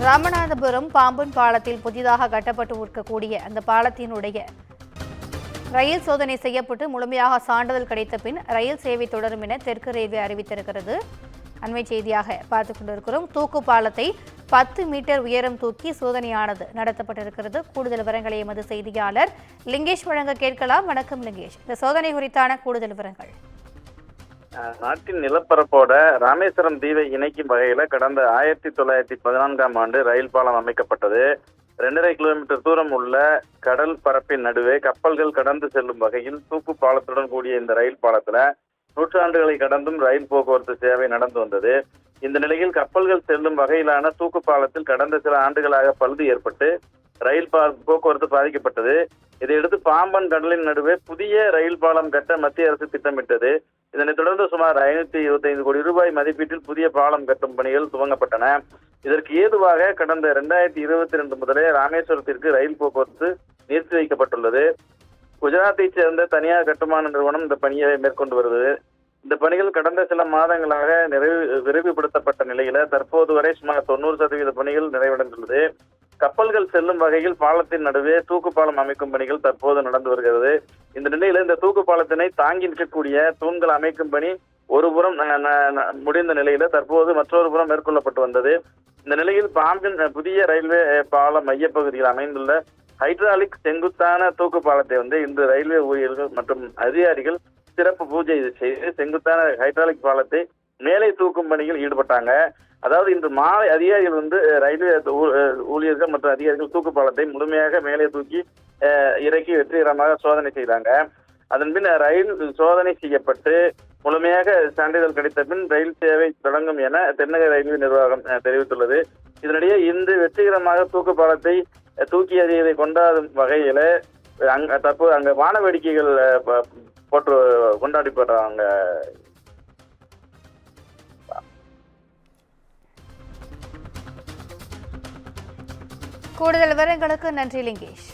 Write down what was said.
ராமநாதபுரம் பாம்பன் பாலத்தில் புதிதாக கட்டப்பட்டு இருக்கக்கூடிய அந்த பாலத்தினுடைய ரயில் சோதனை செய்யப்பட்டு முழுமையாக சான்றிதழ் கிடைத்த பின் ரயில் சேவை தொடரும் என தெற்கு ரயில்வே அறிவித்திருக்கிறது. அண்மை செய்தியாக பார்த்துக் கொண்டிருக்கிறோம். தூக்கு பாலத்தை 10 மீட்டர் உயரம் தூக்கி சோதனையானது நடத்தப்பட்டிருக்கிறது. கூடுதல் விவரங்களை எமது செய்தியாளர் லிங்கேஷ் வழங்க கேட்கலாம். வணக்கம் லிங்கேஷ், இந்த சோதனை குறித்தான கூடுதல் விவரங்கள். நாட்டின் நிலப்பரப்போட ராமேஸ்வரம் தீவை இணைக்கும் வகையில கடந்த 1914ஆம் ஆண்டு ரயில் பாலம் அமைக்கப்பட்டது. 2.5 கிலோமீட்டர் தூரம் உள்ள கடல் பரப்பின் நடுவே கப்பல்கள் கடந்து செல்லும் வகையில் தூக்கு பாலத்துடன் கூடிய இந்த ரயில் பாலத்துல நூற்றாண்டுகளை கடந்தும் ரயில் போக்குவரத்து சேவை நடந்து வந்தது. இந்த நிலையில் கப்பல்கள் செல்லும் வகையிலான தூக்கு பாலத்தில் கடந்த சில ஆண்டுகளாக பழுது ஏற்பட்டு ரயில் போக்குவரத்து பாதிக்கப்பட்டது. இதையடுத்து பாம்பன் கடலின் நடுவே புதிய ரயில் பாலம் கட்ட மத்திய அரசு திட்டமிட்டது. இதனைத் தொடர்ந்து சுமார் 525 கோடி ரூபாய் மதிப்பீட்டில் புதிய பாலம் கட்டும் பணிகள் துவங்கப்பட்டன. இதற்கு ஏதுவாக கடந்த 2022 முதலே ராமேஸ்வரத்திற்கு ரயில் போக்குவரத்து நிறுத்தி வைக்கப்பட்டுள்ளது. குஜராத்தை சேர்ந்த தனியார் கட்டுமான நிறுவனம் இந்த பணியை மேற்கொண்டு வருகிறது. இந்த பணிகள் கடந்த சில மாதங்களாக விரைவுபடுத்தப்பட்ட நிலையில தற்போது வரை சுமார் 90% பணிகள் நிறைவடைந்துள்ளது. கப்பல்கள் செல்லும் வகையில் பாலத்தின் நடுவே தூக்கு பாலம் அமைக்கும் பணிகள் தற்போது நடந்து வருகிறது. இந்த நிலையில இந்த தூக்கு பாலத்தினை தாங்கி நிற்கக்கூடிய தூண்கள் அமைக்கும் பணி ஒரு புறம் முடிந்த நிலையில தற்போது மற்றொரு புறம் மேற்கொள்ளப்பட்டு வந்தது. இந்த நிலையில் பாம்பின் புதிய ரயில்வே பாலம் மையப்பகுதியில் அமைந்துள்ள ஹைட்ராலிக் செங்குத்தான தூக்கு பாலத்தை இன்று ரயில்வே ஊழியர்கள் மற்றும் அதிகாரிகள் சிறப்பு பூஜை செய்து செங்குத்தான ஹைட்ராலிக் பாலத்தை மேலே தூக்கும் பணியில் ஈடுபட்டாங்க. அதாவது இன்று மாலை அதிகாரிகள் ரயில்வே ஊழியர்கள் மற்றும் அதிகாரிகள் தூக்கு பாலத்தை முழுமையாக மேலே தூக்கி இறக்கி வெற்றிகரமாக சோதனை செய்தாங்க. அதன் பின் ரயில் சோதனை செய்யப்பட்டு முழுமையாக சான்றிதழ் கிடைத்த பின் ரயில் சேவை தொடங்கும் என தென்னக ரயில்வே நிர்வாகம் தெரிவித்துள்ளது. இதனிடையே இன்று வெற்றிகரமாக தூக்கு பாலத்தை தூக்கி எறியதை கொண்டாடும் வகையில தற்போது அங்க வான வேடிக்கைகள் போட்டு கொண்டாடி போடுறாங்க. கூடுதல் விவரங்களுக்கு நன்றி லிங்கேஷ்.